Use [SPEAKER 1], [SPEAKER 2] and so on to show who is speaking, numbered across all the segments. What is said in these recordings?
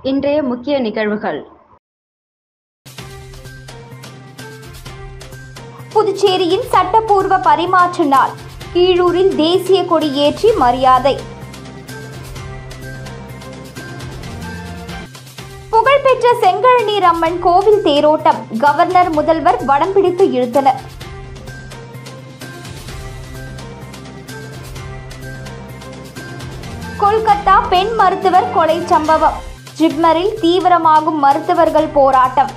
[SPEAKER 1] இன்றைய முக்கிய நிகழ்வுகள்.
[SPEAKER 2] புதுச்சேரியின் சட்டப்பூர்வ பரிமாற்ற நாள். கீழூரில் தேசிய கொடி ஏற்றி மரியாதை. புகழ்பெற்ற செங்கழநீர் அம்மன் கோவில் தேரோட்டம். கவர்னர், முதல்வர் வடம் பிடித்து இழுத்தனர். கொல்கத்தா பெண் மருத்துவர் கொலை சம்பவம். ஜிப்மரில் தீவிரமாகும் மருத்துவர்கள் போராட்டம்.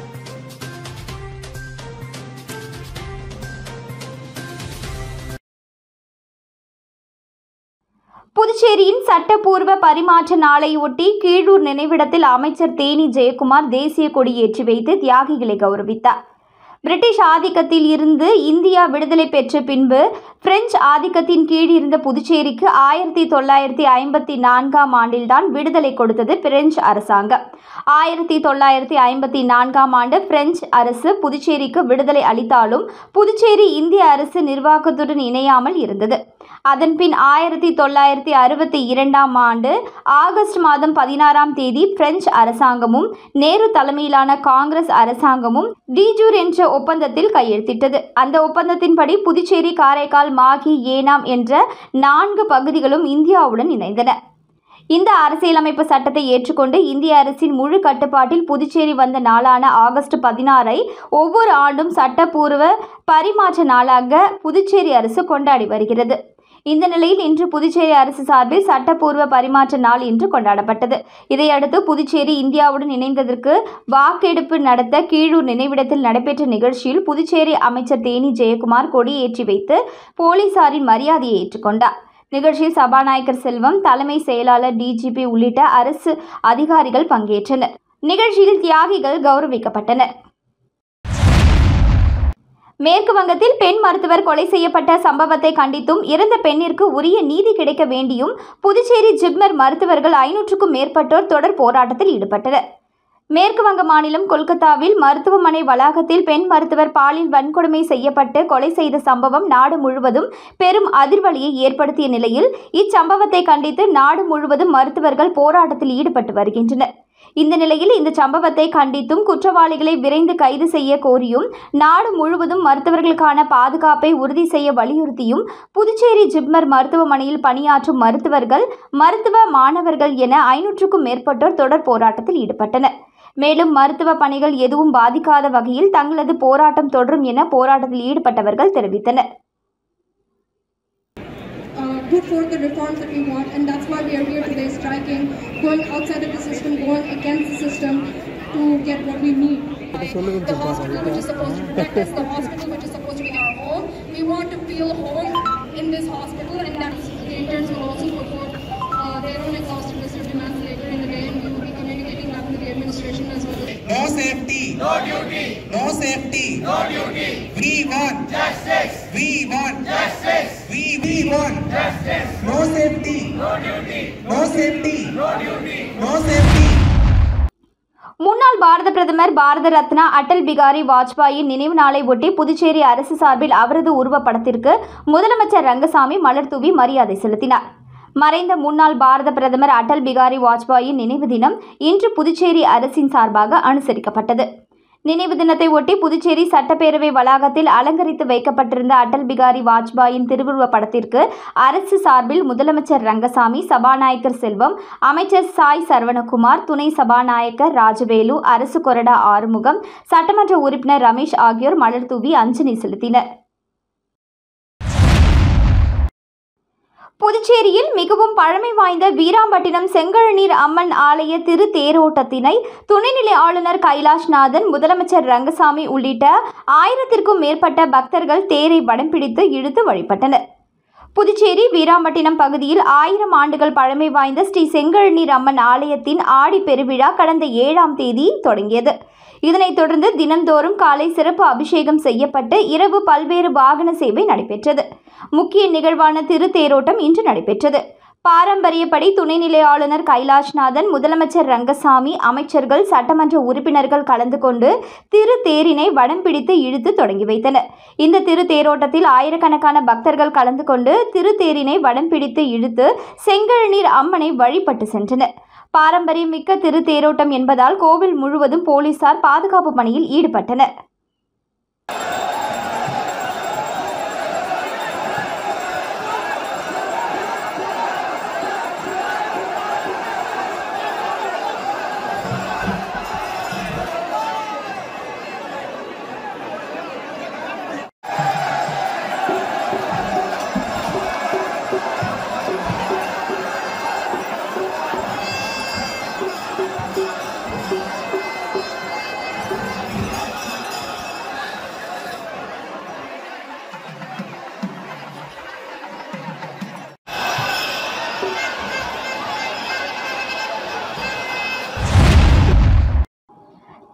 [SPEAKER 2] புதுச்சேரியின் சட்டப்பூர்வ பரிமாற்ற நாளையொட்டி கீழூர் நினைவிடத்தில் அமைச்சர் தேனி ஜெயக்குமார் தேசிய கொடி ஏற்றி வைத்து தியாகிகளை கௌரவித்தார். பிரிட்டிஷ் ஆதிக்கத்தில் இருந்து இந்தியா விடுதலை பெற்ற பின்பு பிரெஞ்சு ஆதிக்கத்தின் கீழ் இருந்த புதுச்சேரிக்கு 1954ஆம் ஆண்டில்தான் விடுதலை கொடுத்தது பிரெஞ்சு அரசாங்கம். 1954ஆம் ஆண்டு பிரெஞ்சு அரசு புதுச்சேரிக்கு விடுதலை அளித்தாலும் புதுச்சேரி இந்திய அரசு நிர்வாகத்துடன் இணையாமல் இருந்தது. அதன்பின் 1962ஆம் ஆண்டு ஆகஸ்ட் மாதம் 16ஆம் தேதி பிரெஞ்சு அரசாங்கமும் நேரு தலைமையிலான காங்கிரஸ் அரசாங்கமும் டிஜூர் என்ற ஒப்பந்தத்தில் கையெழுத்திட்டது. அந்த ஒப்பந்தத்தின்படி புதுச்சேரி, காரைக்கால், மாகி, ஏனாம் என்ற 4 பகுதிகளும் இந்தியாவுடன் இணைந்தன. இந்த அரசியலமைப்பு சட்டத்தை ஏற்றுக்கொண்டு இந்திய அரசின் முழு கட்டுப்பாட்டில் புதுச்சேரி வந்த நாளான ஆகஸ்ட் 16ஐ ஒவ்வொரு ஆண்டும் சட்டப்பூர்வ பரிமாற்ற நாளாக புதுச்சேரி அரசு கொண்டாடி வருகிறது. இந்த நிலையில் இன்று புதுச்சேரி அரசு சார்பில் சட்டப்பூர்வ பரிமாற்ற நாள் இன்று கொண்டாடப்பட்டது. இதையடுத்து புதுச்சேரி இந்தியாவுடன் இணைந்ததற்கு வாக்கெடுப்பு நடத்த கீழூர் நினைவிடத்தில் நடைபெற்ற நிகழ்ச்சியில் புதுச்சேரி அமைச்சர் தேனி ஜெயக்குமார் கொடியேற்றி வைத்து போலீசாரின் மரியாதையை ஏற்றுக்கொண்டார். நிகழ்ச்சியில் சபாநாயகர் செல்வம், தலைமை செயலாளர், டிஜிபி உள்ளிட்ட அரசு அதிகாரிகள் பங்கேற்றனர். நிகழ்ச்சியில் தியாகிகள் கௌரவிக்கப்பட்டனர். மேற்கு வங்கத்தில் பெண் மருத்துவர் கொலை செய்யப்பட்ட சம்பவத்தை கண்டித்தும் இறந்த பெண்ணிற்கு உரிய நீதி கிடைக்க வேண்டியும் புதுச்சேரி ஜிப்மர் மருத்துவர்கள் 500க்கும் மேற்பட்டோர் தொடர் போராட்டத்தில் ஈடுபட்டனர். மேற்கு வங்க மாநிலம் கொல்கத்தாவில் மருத்துவமனை வளாகத்தில் பெண் மருத்துவர் பாலியல் வன்கொடுமை செய்யப்பட்டு கொலை செய்த சம்பவம் நாடு முழுவதும் பெரும் அதிர்வலியை ஏற்படுத்திய நிலையில் இச்சம்பவத்தை கண்டித்து நாடு முழுவதும் மருத்துவர்கள் போராட்டத்தில் ஈடுபட்டு வருகின்றனர். இந்த நிலையில் இந்த சம்பவத்தை கண்டித்தும் குற்றவாளிகளை விரைந்து கைது செய்ய கோரியும் நாடு முழுவதும் மருத்துவர்களுக்கான பாதுகாப்பை உறுதி செய்ய வலியுறுத்தியும் புதுச்சேரி ஜிப்மர் மருத்துவமனையில் பணியாற்றும் மருத்துவர்கள், மருத்துவ மாணவர்கள் என 500க்கும் மேற்பட்டோர் தொடர் போராட்டத்தில் ஈடுபட்டனர். மேலும் மருத்துவ பணிகள் எதுவும் பாதிக்காத வகையில் தங்களது போராட்டம் தொடரும் என போராட்டத்தில் ஈடுபட்டவர்கள் தெரிவித்தனர்.
[SPEAKER 3] Put forth the reforms that we want, and that's why we are here today striking, going outside of the system, going against the system to get what we need. The hospital which is supposed to protect us, the hospital which is supposed to be our home, we want to feel home in this hospital, and that's the interns will also put forth their own exhaustive list of demands later in the day, and we will be communicating that with the administration as well.
[SPEAKER 4] No safety, no duty. No safety, no duty. We want justice. We want justice. We want justice. No safety, no duty. No safety, no duty. No safety.
[SPEAKER 2] முன்னாள் பாரத பிரதமர், பாரத ரத்னா அடல் பிகாரி வாஜ்பாயின் நினைவு நாளை ஒட்டி புதுச்சேரி அரசு சார்பில் அவரது உருவப்படத்திற்கு முதலமைச்சர் ரங்கசாமி மலர் தூவி மரியாதை செலுத்தினார். மறைந்த முன்னாள் பாரத பிரதமர் அடல் பிகாரி வாஜ்பாயின் நினைவு தினம் இன்று புதுச்சேரி அரசின் சார்பாக அனுசரிக்கப்பட்டது. நினைவு தினத்தை ஒட்டி புதுச்சேரி சட்டப்பேரவை வளாகத்தில் அலங்கரித்து வைக்கப்பட்டிருந்த அடல் பிகாரி வாஜ்பாயின் திருவுருவப் படத்திற்கு அரசு சார்பில் முதலமைச்சர் ரங்கசாமி, சபாநாயகர் செல்வம், அமைச்சர் சாய் சரவணகுமார், துணை சபாநாயகர் ராஜவேலு, அரசு கொறடா ஆறுமுகம், சட்டமன்ற உறுப்பினர் ரமேஷ் ஆகியோர் மலர் தூவி அஞ்சலி செலுத்தினர். புதுச்சேரியில் மிகவும் பழமை வாய்ந்த வீராம்பட்டினம் செங்கழநீர் அம்மன் ஆலய திரு தேரோட்டத்தினை துணைநிலை ஆளுநர் கைலாஷ்நாதன், முதலமைச்சர் ரங்கசாமி உள்ளிட்ட 1000க்கும் மேற்பட்ட பக்தர்கள் தேரை வடம் பிடித்து இழுத்து வழிபட்டனர். புதுச்சேரி வீராம்பட்டினம் பகுதியில் 1000 ஆண்டுகள் பழமை வாய்ந்த ஸ்ரீ செங்கழநீர் அம்மன் ஆலயத்தின் ஆடி பெருவிழா கடந்த 7ஆம் தேதி தொடங்கியது. இதனைத் தொடர்ந்து தினந்தோறும் காலை சிறப்பு அபிஷேகம் செய்யப்பட்டு இரவு பல்வேறு வாகன சேவை நடைபெற்றது. முக்கிய நிகழ்வான திருத்தேரோட்டம் இன்று நடைபெற்றது. பாரம்பரியப்படி துணைநிலை ஆளுநர் கைலாஷ்நாதன், முதலமைச்சர் ரங்கசாமி, அமைச்சர்கள், சட்டமன்ற உறுப்பினர்கள் கலந்து கொண்டு திரு தேரினை வடம் பிடித்து இழுத்து தொடங்கி வைத்தனர். இந்த திரு தேரோட்டத்தில் ஆயிரக்கணக்கான பக்தர்கள் கலந்து கொண்டு திரு தேரினை வடம் பிடித்து இழுத்து செங்கழநீர் அம்மனை வழிபட்டு சென்றனர். பாரம்பரியமிக்க திருத்தேரோட்டம் என்பதால் கோவில் முழுவதும் போலீசார் பாதுகாப்பு பணியில் ஈடுபட்டனர்.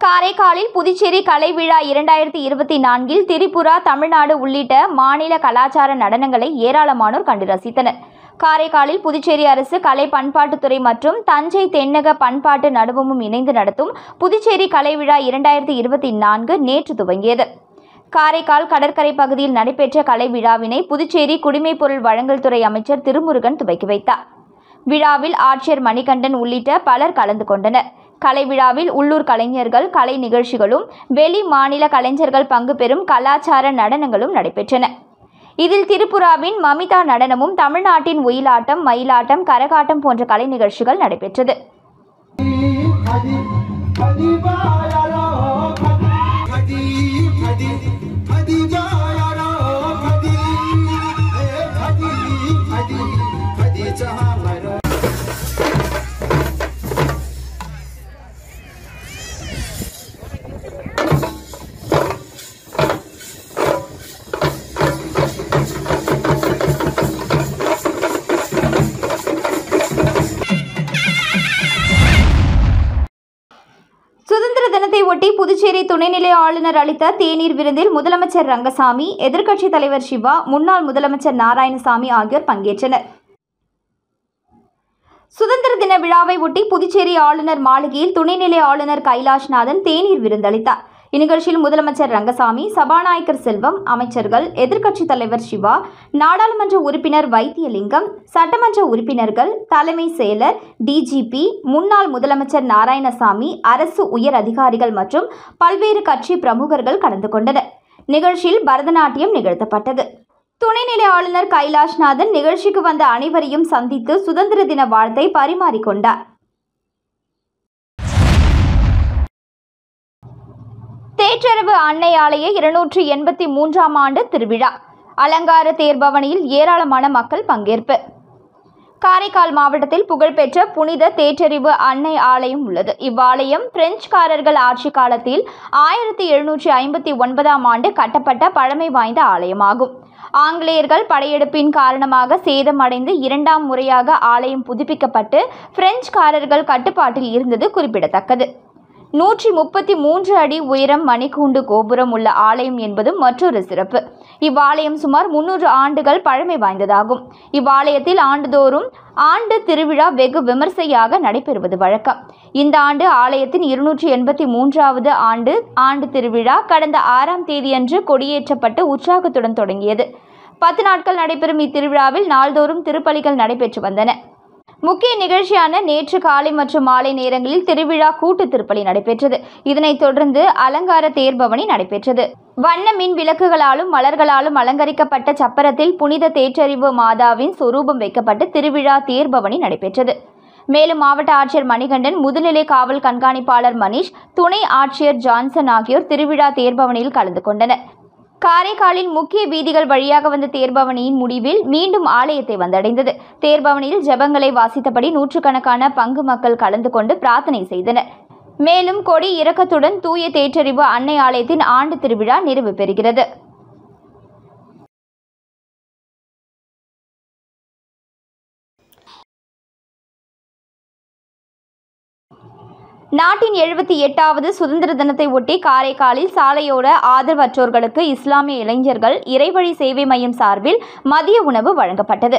[SPEAKER 2] காரைக்காலில் புதுச்சேரி கலை விழா 2024 திரிபுரா, தமிழ்நாடு உள்ளிட்ட மாநில கலாச்சார நடனங்களை ஏராளமானோர் கண்டு ரசித்தனர். காரைக்காலில் புதுச்சேரி அரசு கலை பண்பாட்டுத்துறை மற்றும் தஞ்சை தென்னக பண்பாட்டு நடுவமும் இணைந்து நடத்தும் புதுச்சேரி கலை விழா 2024 நேற்று துவங்கியது. காரைக்கால் கடற்கரை பகுதியில் நடைபெற்ற கலை விழாவினை புதுச்சேரி குடிமைப்பொருள் வழங்கல் துறை அமைச்சர் திருமுருகன் துவக்கி வைத்தார். விழாவில் ஆட்சியர் மணிகண்டன் உள்ளிட்ட பலர் கலந்து கொண்டனர். கலை விழாவில் உள்ளூர் கலைஞர்கள் கலை நிகழ்ச்சிகளும் வெளி மாநில கலைஞர்கள் பங்கு பெறும் கலாச்சார நடனங்களும் நடைபெற்றன. இதில் திரிபுராவின் மமிதா நடனமும், தமிழ்நாட்டின் ஒயிலாட்டம், மயிலாட்டம், கரகாட்டம் போன்ற கலை நிகழ்ச்சிகள் நடைபெற்றது. சுதந்திர தினத்தை ஒட்டி புதுச்சேரி துணைநிலை ஆளுநர் அளித்த தேநீர் விருந்தில் முதலமைச்சர் ரங்கசாமி, எதிர்க்கட்சித் தலைவர் சிவா, முன்னாள் முதலமைச்சர் நாராயணசாமி ஆகியோர் பங்கேற்றனர். சுதந்திர தின விழாவை ஒட்டி புதுச்சேரி ஆளுநர் மாளிகையில் துணைநிலை ஆளுநர் கைலாஷ்நாதன் தேநீர் விருந்தளித்தார். இந்நிகழ்ச்சியில் முதலமைச்சர் ரங்கசாமி, சபாநாயகர் செல்வம், அமைச்சர்கள், எதிர்க்கட்சித் தலைவர் சிவா, நாடாளுமன்ற உறுப்பினர் வைத்தியலிங்கம், சட்டமன்ற உறுப்பினர்கள், தலைமை செயலர், டிஜிபி, முன்னாள் முதலமைச்சர் நாராயணசாமி, அரசு உயர் அதிகாரிகள் மற்றும் பல்வேறு கட்சி பிரமுகர்கள் கலந்து கொண்டனர். நிகழ்ச்சியில் பரதநாட்டியம் நிகழ்த்தப்பட்டது. துணைநிலை ஆளுநர் கைலாஷ்நாதன் நிகழ்ச்சிக்கு வந்த அனைவரையும் சந்தித்து சுதந்திர தின வாழ்த்தை பரிமாறிக்கொண்டார். தேற்றரவு அன்னை ஆலய 283ஆம் ஆண்டு திருவிழா. அலங்கார தேர்பவனியில் ஏராளமான மக்கள் பங்கேற்பு. காரைக்கால் மாவட்டத்தில் புகழ்பெற்ற புனித தேற்றறிவு அன்னை ஆலயம் உள்ளது. இவ்வாலயம் பிரெஞ்சுக்காரர்கள் ஆட்சி காலத்தில் 1759ஆம் ஆண்டு கட்டப்பட்ட பழமை வாய்ந்த ஆலயமாகும். ஆங்கிலேயர்கள் படையெடுப்பின் காரணமாக சேதமடைந்து 2ஆம் முறையாக ஆலயம் புதுப்பிக்கப்பட்டு பிரெஞ்சுக்காரர்கள் கட்டுப்பாட்டில் இருந்தது குறிப்பிடத்தக்கது. 133 அடி உயரம் மணிக்கூண்டு கோபுரம் உள்ள ஆலயம் என்பதும் மற்றொரு சிறப்பு. இவ்வாலயம் சுமார் 300 ஆண்டுகள் பழமை வாய்ந்ததாகும். இவ்வாலயத்தில் ஆண்டுதோறும் ஆண்டு திருவிழா வெகு விமர்சையாக நடைபெறுவது வழக்கம். இந்த ஆண்டு ஆலயத்தின் 283வது ஆண்டு திருவிழா கடந்த 6ஆம் தேதியன்று கொடியேற்றப்பட்டு உற்சாகத்துடன் தொடங்கியது. 10 நாட்கள் நடைபெறும் இத்திருவிழாவில் நாள்தோறும் திருப்பலிகள் நடைபெற்று வந்தன. முக்கிய நிகழ்ச்சியான நேற்று காலை மற்றும் மாலை நேரங்களில் திருவிழா கூட்டு திருப்பலி நடைபெற்றது. இதனைத் தொடர்ந்து அலங்கார தேர்பவனி நடைபெற்றது. வண்ண மின் விளக்குகளாலும் மலர்களாலும் அலங்கரிக்கப்பட்ட சப்பரத்தில் புனித தேற்றறிவு மாதாவின் சொரூபம் வைக்கப்பட்டு திருவிழா தேர்பவனி நடைபெற்றது. மேலும் மாவட்ட ஆட்சியர் மணிகண்டன், முதுநிலை காவல் கண்காணிப்பாளர் மணிஷ், துணை ஆட்சியர் ஜான்சன் ஆகியோர் திருவிழா தேர்பவனியில் கலந்து கொண்டனர். காரைக்காலில் முக்கிய வீதிகள் வழியாக வந்த தேர்பவனியின் முடிவில் மீண்டும் ஆலயத்தை வந்தடைந்தது. தேர்பவனியில் ஜெபங்களை வாசித்தபடி நூற்றுக்கணக்கான பங்கு மக்கள் கலந்து கொண்டு பிரார்த்தனை செய்தனர். மேலும் கொடி இறக்கத்துடன் தூய தேற்றறிவு அன்னை ஆலயத்தின் ஆண்டு திருவிழா நிறைவு பெறுகிறது. நாட்டின் 78வது சுதந்திர தினத்தை ஒட்டி காரைக்காலில் சாலையோர ஆதரவற்றோர்களுக்கு இஸ்லாமிய இளைஞர்கள் இறைவழி சேவை மையம் சார்பில் மதிய உணவு வழங்கப்பட்டது.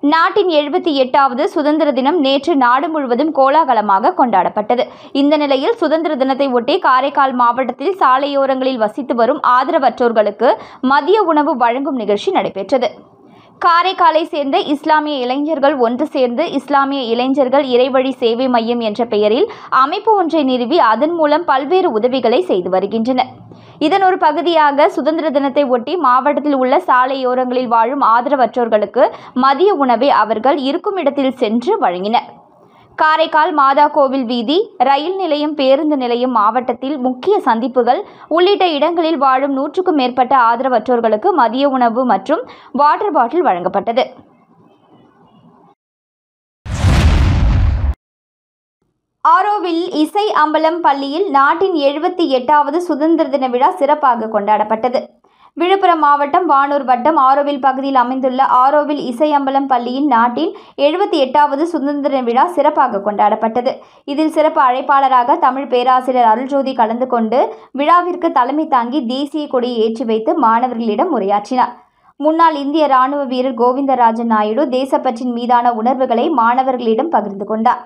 [SPEAKER 2] நாட்டின் 78வது சுதந்திர தினம் நேற்று நாடு முழுவதும் கோலாகலமாக கொண்டாடப்பட்டது. இந்த நிலையில் சுதந்திர தினத்தை ஒட்டி காரைக்கால் மாவட்டத்தில் சாலையோரங்களில் வசித்து வரும் ஆதரவற்றோர்களுக்கு மதிய உணவு வழங்கும் நிகழ்ச்சி நடைபெற்றது. காரைக்காலை சேர்ந்த இஸ்லாமிய இளைஞர்கள் ஒன்று சேர்ந்து இஸ்லாமிய இளைஞர்கள் இறைவழி சேவை மையம் என்ற பெயரில் அமைப்பு ஒன்றை நிறுவி அதன் மூலம் பல்வேறு உதவிகளை செய்து வருகின்றனர். இதன் ஒரு பகுதியாக சுதந்திர தினத்தை ஒட்டி மாவட்டத்தில் உள்ள சாலையோரங்களில் வாழும் ஆதரவற்றோர்களுக்கு மதிய உணவை அவர்கள் இருக்கும் இடத்தில் சென்று வழங்கினர். காரைக்கால் மாதா கோவில் வீதி, ரயில் நிலையம், பேருந்து நிலையம், மாவட்டத்தில் முக்கிய சந்திப்புகள் உள்ளிட்ட இடங்களில் வாழும் 100க்கும் மேற்பட்ட ஆதரவற்றோர்களுக்கு மதிய உணவு மற்றும் வாட்டர் பாட்டில் வழங்கப்பட்டது. ஆரோவில் இசை அம்பலம் பள்ளியில் நாட்டின் 78வது சுதந்திர தின விழா சிறப்பாக கொண்டாடப்பட்டது. விழுப்புரம் மாவட்டம் வானூர் வட்டம் ஆரோவில் பகுதியில் அமைந்துள்ள ஆரோவில் இசை அம்பலம் பள்ளியின் நாட்டின் 78வது சுதந்திர விழா சிறப்பாக கொண்டாடப்பட்டது. இதில் சிறப்பு அழைப்பாளராக தமிழ் பேராசிரியர் அருள்ஜோதி கலந்து கொண்டு விழாவிற்கு தலைமை தாங்கி தேசிய கொடியை ஏற்றி வைத்து மாணவர்களிடம் உரையாற்றினார். முன்னாள் இந்திய ராணுவ வீரர் கோவிந்தராஜன் நாயுடு தேசப்பற்றின் மீதான உணர்வுகளை மாணவர்களிடம் பகிர்ந்து கொண்டார்.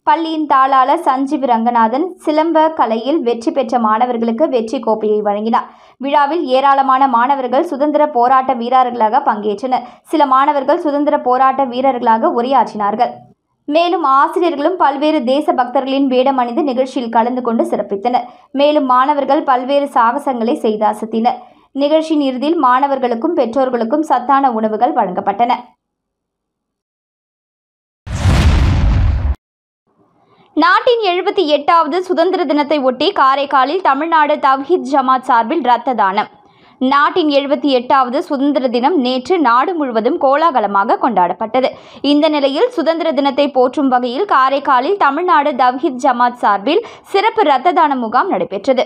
[SPEAKER 2] பள்ளியின் தாளாளர் சஞ்சீவ் ரங்கநாதன் சிலம்ப கலையில் வெற்றி பெற்ற மாணவர்களுக்கு வெற்றி கோப்பையை வழங்கினார். விழாவில் ஏராளமான மாணவர்கள் சுதந்திர போராட்ட வீரர்களாக பங்கேற்றனர். சில மாணவர்கள் சுதந்திர போராட்ட வீரர்களாக உரையாற்றினார்கள். மேலும் ஆசிரியர்களும் பல்வேறு தேச பக்தர்களின் வேடம் அணிந்து நிகழ்ச்சியில் கலந்து கொண்டு சிறப்பித்தனர். மேலும் மாணவர்கள் பல்வேறு சாகசங்களை செய்து அசத்தினர். நிகழ்ச்சியின் இறுதியில் மாணவர்களுக்கும் பெற்றோர்களுக்கும் சத்தான உணவுகள் வழங்கப்பட்டன. நாட்டின் 78வது சுதந்திர தினத்தை ஒட்டி காரைக்காலில் தமிழ்நாடு தவ்ஹீத் ஜமாத் சார்பில் இரத்த தானம். நாட்டின் 78வது சுதந்திர தினம் நேற்று நாடு முழுவதும் கோலாகலமாக கொண்டாடப்பட்டது. இந்த நிலையில் சுதந்திர தினத்தை போற்றும் வகையில் காரைக்காலில் தமிழ்நாடு தவ்ஹீத் ஜமாத் சார்பில் சிறப்பு இரத்த தான முகாம் நடைபெற்றது.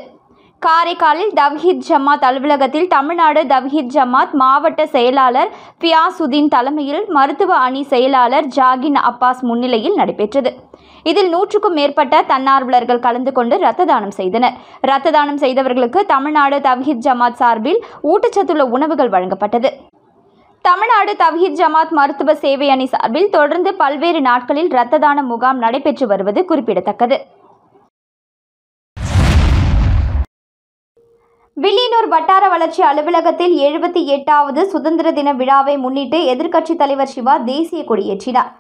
[SPEAKER 2] காரைக்காலில் தவ்ஹீத் ஜமாத் அலுவலகத்தில் தமிழ்நாடு தவ்ஹீத் ஜமாத் மாவட்ட செயலாளர் பியாசுதீன் தலைமையில் மருத்துவ அணி செயலாளர் ஜாகின் அப்பாஸ் முன்னிலையில் நடைபெற்றது. இதில் 100க்கும் மேற்பட்ட தன்னார்வலர்கள் கலந்து கொண்டு இரத்த தானம் செய்தனர். இரத்த தானம் செய்தவர்களுக்கு தமிழ்நாடு தவ்ஹீத் ஜமாத் சார்பில் ஊட்டச்சத்துள்ள உணவுகள் வழங்கப்பட்டது. தமிழ்நாடு தவ்ஹீத் ஜமாத் மருத்துவ சேவை அணி சார்பில் தொடர்ந்து பல்வேறு நாட்களில் இரத்த தான முகாம் நடைபெற்று வருவது குறிப்பிடத்தக்கது. வில்லியனூர் வட்டார வளர்ச்சி அலுவலகத்தில் 78வது சுதந்திர தின விழாவை முன்னிட்டு எதிர்க்கட்சித் தலைவர் சிவா தேசிய கொடியேற்றினார்.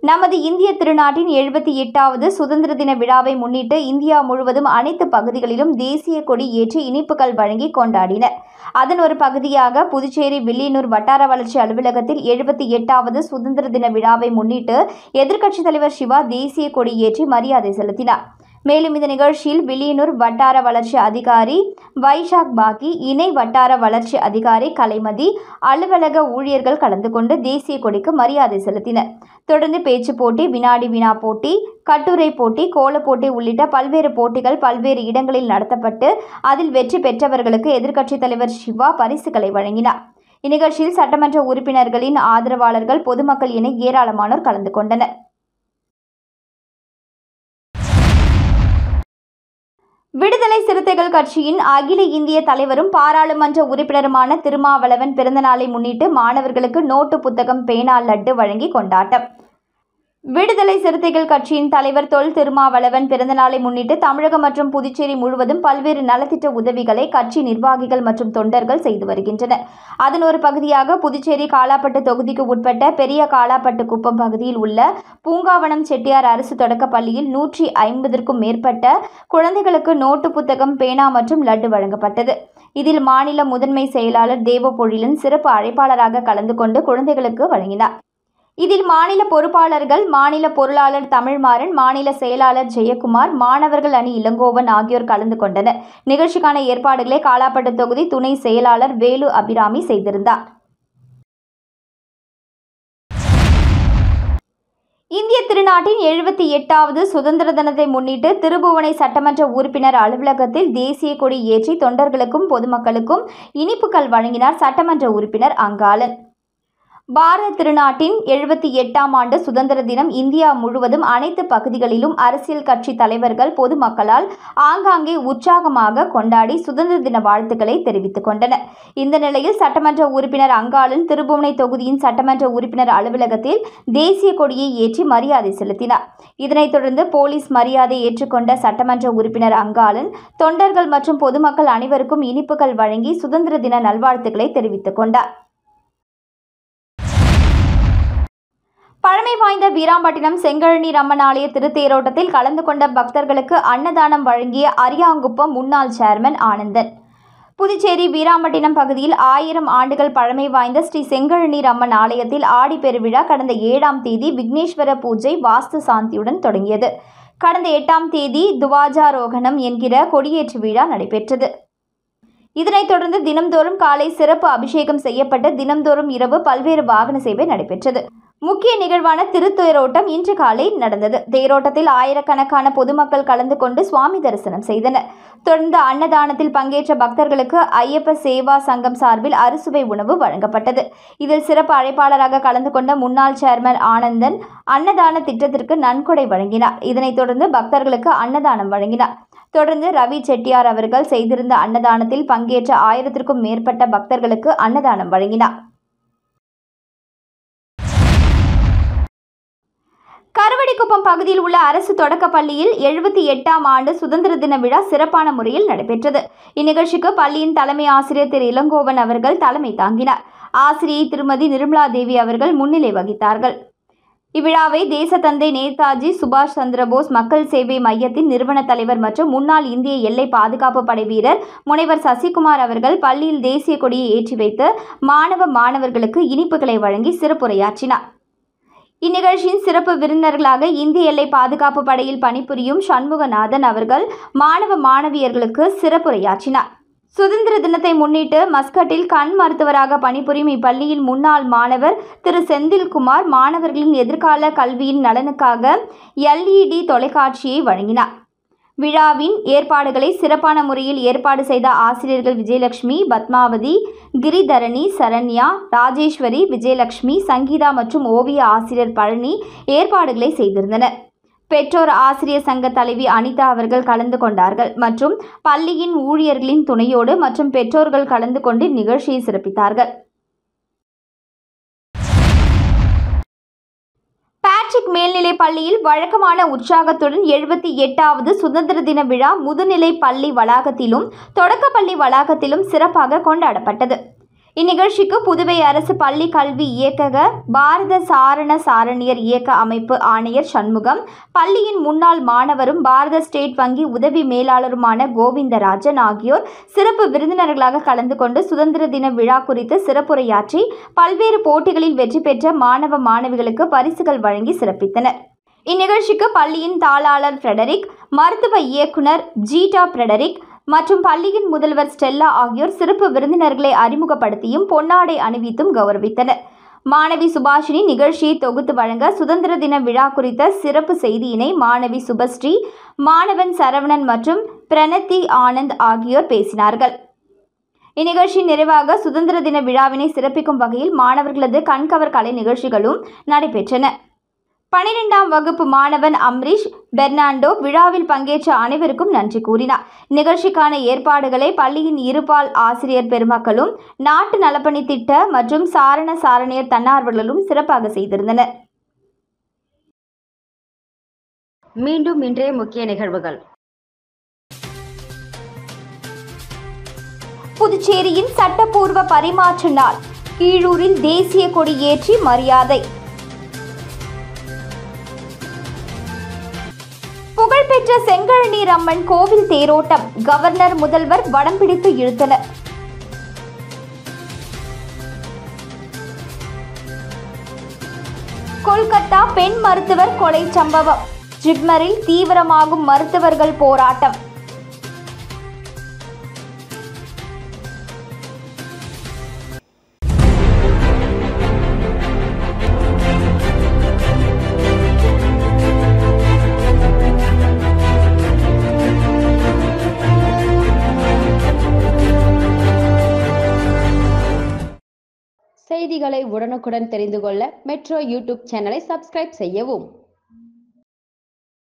[SPEAKER 2] நமது இந்திய திருநாட்டின் 78வது சுதந்திர தின விழாவை முன்னிட்டு இந்தியா முழுவதும் அனைத்து பகுதிகளிலும் தேசிய கொடி ஏற்றி இனிப்புகள் வழங்கி கொண்டாடினர். அதன் ஒரு பகுதியாக புதுச்சேரி வில்லியனூர் வட்டார வளர்ச்சி அலுவலகத்தில் 78வது சுதந்திர தின விழாவை முன்னிட்டு எதிர்க்கட்சித் தலைவர் சிவா தேசிய கொடி ஏற்றி மரியாதை செலுத்தினார். மேலும் இந்த நிகழ்ச்சியில் வில்லியனூர் வட்டார வளர்ச்சி அதிகாரி வைஷாக் பாக்கி, இணை வட்டார வளர்ச்சி அதிகாரி கலைமதி, அலுவலக ஊழியர்கள் கலந்து கொண்டு தேசிய கொடிக்கு மரியாதை செலுத்தினர். தொடர்ந்து பேச்சு போட்டி, வினாடி வினா போட்டி, கட்டுரை போட்டி, கோல போட்டி உள்ளிட்ட பல்வேறு போட்டிகள் பல்வேறு இடங்களில் நடத்தப்பட்டு அதில் வெற்றி பெற்றவர்களுக்கு எதிர்க்கட்சித் தலைவர் சிவா பரிசுகளை வழங்கினார். இந்நிகழ்ச்சியில் சட்டமன்ற உறுப்பினர்களின் ஆதரவாளர்கள், பொதுமக்கள் என ஏராளமானோர் கலந்து கொண்டனர். விடுதலை சிறுத்தைகள் கட்சியின் அகில இந்திய தலைவரும் பாராளுமன்ற உறுப்பினருமான திருமாவளவன் பிறந்தநாளை முன்னிட்டு மாணவர்களுக்கு நோட்டு புத்தகம், பேனா, லட்டு வழங்கி கொண்டாட்டம். விடுதலை சிறுத்தைகள் கட்சியின் தலைவர் தொல் திருமாவளவன் பிறந்தநாளை முன்னிட்டு தமிழகம் மற்றும் புதுச்சேரி முழுவதும் பல்வேறு நலத்திட்ட உதவிகளை கட்சி நிர்வாகிகள் மற்றும் தொண்டர்கள் செய்து வருகின்றனர். அதன் ஒரு பகுதியாக புதுச்சேரி காலாப்பட்டு தொகுதிக்கு உட்பட்ட பெரிய காலாப்பட்டு குப்பம் பகுதியில் உள்ள பூங்காவனம் செட்டியார் அரசு தொடக்க பள்ளியில் 150க்கும் மேற்பட்ட குழந்தைகளுக்கு நோட்டு புத்தகம், பேனா மற்றும் லட்டு வழங்கப்பட்டது. இதில் மாநில முதன்மை செயலாளர் தேவபொழிலன் சிறப்பு அழைப்பாளராக கலந்து கொண்டு குழந்தைகளுக்கு வழங்கினார். இதில் மாநில பொறுப்பாளர்கள், மாநில பொருளாளர் தமிழ்மாறன், மாநில செயலாளர் ஜெயக்குமார், மாணவர்கள் அணி இளங்கோவன் ஆகியோர் கலந்து கொண்டனர். நிகழ்ச்சிக்கான ஏற்பாடுகளை காலாப்பட்டு தொகுதி துணை செயலாளர் வேலு அபிராமி செய்திருந்தார். இந்திய திருநாட்டின் 78வது சுதந்திர தினத்தை முன்னிட்டு திருபுவனை சட்டமன்ற உறுப்பினர் அலுவலகத்தில் தேசிய கொடி ஏற்றி தொண்டர்களுக்கும் பொதுமக்களுக்கும் இனிப்புகள் வழங்கினார் சட்டமன்ற உறுப்பினர் அங்காளன். பாரத திருநாட்டின் 78ஆம் ஆண்டு சுதந்திர தினம் இந்தியா முழுவதும் அனைத்து பகுதிகளிலும் அரசியல் கட்சி தலைவர்கள் பொதுமக்களால் ஆங்காங்கே உற்சாகமாக கொண்டாடி சுதந்திர தின வாழ்த்துக்களை தெரிவித்துக் கொண்டனர். இந்த நிலையில் சட்டமன்ற உறுப்பினர் அங்காளன் திருபுவனை தொகுதியின் சட்டமன்ற உறுப்பினர் அலுவலகத்தில் தேசிய கொடியை ஏற்றி மரியாதை செலுத்தினார். இதனைத் தொடர்ந்து போலீஸ் மரியாதை ஏற்றுக்கொண்ட சட்டமன்ற உறுப்பினர் அங்காளன் தொண்டர்கள் மற்றும் பொதுமக்கள் அனைவருக்கும் இனிப்புகள் வழங்கி சுதந்திர தின நல்வாழ்த்துக்களை தெரிவித்துக் கொண்டார். பழமை வாய்ந்த வீராம்பட்டினம் செங்கழனி ரம்மன் ஆலய திருத்தேரோட்டத்தில் கலந்து கொண்ட பக்தர்களுக்கு அன்னதானம் வழங்கிய அரியாங்குப்பம் முன்னாள் சேர்மன் ஆனந்தன். புதுச்சேரி வீராம்பட்டினம் பகுதியில் 1000 ஆண்டுகள் பழமை வாய்ந்த ஸ்ரீ செங்கழனி ரம்மன் ஆலயத்தில் ஆடிப்பெருவிழா கடந்த 7ஆம் தேதி விக்னேஸ்வர பூஜை வாஸ்து சாந்தியுடன் தொடங்கியது. கடந்த 8ஆம் தேதி துவாஜாரோகணம் என்கிற கொடியேற்று விழா நடைபெற்றது. இதனைத் தொடர்ந்து தினம்தோறும் காலை சிறப்பு அபிஷேகம் செய்யப்பட்டு தினம்தோறும் இரவு பல்வேறு வாகன சேவை நடைபெற்றது. முக்கிய நிகழ்வான திருத்தேரோட்டம் இன்று காலை நடந்தது. தேரோட்டத்தில் ஆயிரக்கணக்கான பொதுமக்கள் கலந்து கொண்டு சுவாமி தரிசனம் செய்தனர். தொடர்ந்து அன்னதானத்தில் பங்கேற்ற பக்தர்களுக்கு ஐயப்ப சேவா சங்கம் சார்பில் அறுசுவை உணவு வழங்கப்பட்டது. இதில் சிறப்பு அழைப்பாளராக கலந்து கொண்ட முன்னாள் சேர்மன் ஆனந்தன் அன்னதான திட்டத்திற்கு நன்கொடை வழங்கினார். இதனைத் தொடர்ந்து பக்தர்களுக்கு அன்னதானம் வழங்கினார். தொடர்ந்து ரவி செட்டியார் அவர்கள் செய்திருந்த அன்னதானத்தில் பங்கேற்ற 1000க்கும் மேற்பட்ட பக்தர்களுக்கு அன்னதானம் வழங்கினார். கருவடிக்குப்பம் பகுதியில் உள்ள அரசு தொடக்கப் பள்ளியில் 78ஆம் ஆண்டு சுதந்திர தின விழா சிறப்பான முறையில் நடைபெற்றது. இந்நிகழ்ச்சிக்கு பள்ளியின் தலைமை ஆசிரியர் திரு இளங்கோவன் அவர்கள் தலைமை தாங்கினார். ஆசிரியை திருமதி நிர்மலா தேவி அவர்கள் முன்னிலை வகித்தார்கள். இவ்விழாவை தேசத்தந்தை நேதாஜி சுபாஷ் சந்திரபோஸ் மக்கள் சேவை மையத்தின் நிறுவன தலைவர் மற்றும் முன்னாள் இந்திய எல்லை பாதுகாப்பு படை வீரர் முனைவர் சசிகுமார் அவர்கள் பள்ளியில் தேசிய கொடியை ஏற்றி வைத்து மாணவர்களுக்கு இனிப்புகளை வழங்கி சிறப்புரையாற்றினார். இந்நிகழ்ச்சியின் சிறப்பு விருந்தினர்களாக இந்திய எல்லை பாதுகாப்பு படையில் பணிபுரியும் சண்முகநாதன் அவர்கள் மாணவியர்களுக்கு சிறப்புரையாற்றினார். சுதந்திர தினத்தை முன்னிட்டு மஸ்கட்டில் கண் மருத்துவராக பணிபுரியும் இப்பள்ளியின் முன்னாள் மாணவர் திரு செந்தில்குமார் மாணவர்களின் எதிர்கால கல்வியின் நலனுக்காக LED தொலைக்காட்சியை வழங்கினார். விழாவின் ஏற்பாடுகளை சிறப்பான முறையில் ஏற்பாடு செய்த ஆசிரியர்கள் விஜயலட்சுமி, பத்மாவதி, கிரிதரணி, சரண்யா, ராஜேஸ்வரி, விஜயலட்சுமி, சங்கீதா மற்றும் ஓவிய ஆசிரியர் பழனி ஏற்பாடுகளை செய்திருந்தனர். பெற்றோர் ஆசிரியர் சங்க தலைவி அனிதா அவர்கள் கலந்து கொண்டார்கள் மற்றும் பள்ளியின் ஊழியர்களின் துணையோடு மற்றும் பெற்றோர்கள் கலந்து கொண்டு நிகழ்ச்சியை சிறப்பித்தார்கள். பேட்ரிக் மேல்நிலைப் பள்ளியில் வழக்கமான உற்சாகத்துடன் 78வது சுதந்திர தின விழா முதுநிலை பள்ளி வளாகத்திலும் தொடக்கப்பள்ளி வளாகத்திலும் சிறப்பாக கொண்டாடப்பட்டது. இந்நிகழ்ச்சிக்கு புதுவை அரசு பள்ளி கல்வி இயக்கக பாரத சாரண சாரணியர் இயக்க அமைப்பு ஆணையர் சண்முகம், பள்ளியின் முன்னாள் மாணவரும் பாரத ஸ்டேட் வங்கி உதவி மேலாளருமான கோவிந்தராஜன் ஆகியோர் சிறப்பு விருந்தினர்களாக கலந்து கொண்டு சுதந்திர தின விழா குறித்து சிறப்புரையாற்றி பல்வேறு போட்டிகளில் வெற்றி பெற்ற மாணவிகளுக்கு பரிசுகள் வழங்கி சிறப்பித்தனர். இந்நிகழ்ச்சிக்கு பள்ளியின் தாளாளர் ஃப்ரெடரிக், மருத்துவ இயக்குனர் ஜீட்டா ஃப்ரெடரிக் மற்றும் பள்ளியின் முதல்வர் ஸ்டெல்லா ஆகியோர் சிறப்பு விருந்தினர்களை அறிமுகப்படுத்தியும் பொன்னாடை அணிவித்தும் கௌரவித்தனர். மாணவி சுபாஷினி நிகழ்ச்சியை தொகுத்து வழங்க சுதந்திர தின விழா குறித்த சிறப்பு செய்தியினை மாணவி சுபஸ்ரீ, மாணவன் சரவணன் மற்றும் பிரணத்தி ஆனந்த் ஆகியோர் பேசினார்கள். இந்நிகழ்ச்சி நிறைவாக சுதந்திர தின விழாவினை சிறப்பிக்கும் வகையில் மாணவர்களது கண்கவர் கலை நிகழ்ச்சிகளும் நடைபெற்றன. 12ஆம் வகுப்பு மாணவன் அம்ரீஷ் பெர்னாண்டோ விழாவில் பங்கேற்ற அனைவருக்கும் நன்றி கூறினார். நிகழ்ச்சிக்கான ஏற்பாடுகளை பள்ளியின் இருபால் ஆசிரியர் பெருமக்களும் நாட்டு நலப்பணி திட்ட மற்றும் சாரண சாரணியர் தன்னார்வலர்களும் சிறப்பாக செய்திருந்தனர்.
[SPEAKER 1] மீண்டும் இன்றைய முக்கிய நிகழ்வுகள்.
[SPEAKER 2] புதுச்சேரியின் சட்டப்பூர்வ பரிமாற்ற நாள், கீழூரில் தேசிய கொடி ஏற்றி மரியாதை. புகழ்பெற்ற செங்கழனி ரம்மன் கோவில் தேரோட்டம், கவர்னர் முதல்வர் வடம் பிடித்து இழுத்தனர். கொல்கத்தா பெண் மருத்துவர் கொலை சம்பவம், ஜிப்மரில் தீவிரமாகும் மருத்துவர்கள் போராட்டம்.
[SPEAKER 1] செய்திகளை உடனுக்குடன் தெரிந்து கொள்ள மெட்ரோ யூடியூப் சேனலை சப்ஸ்கிரைப் செய்யவும்.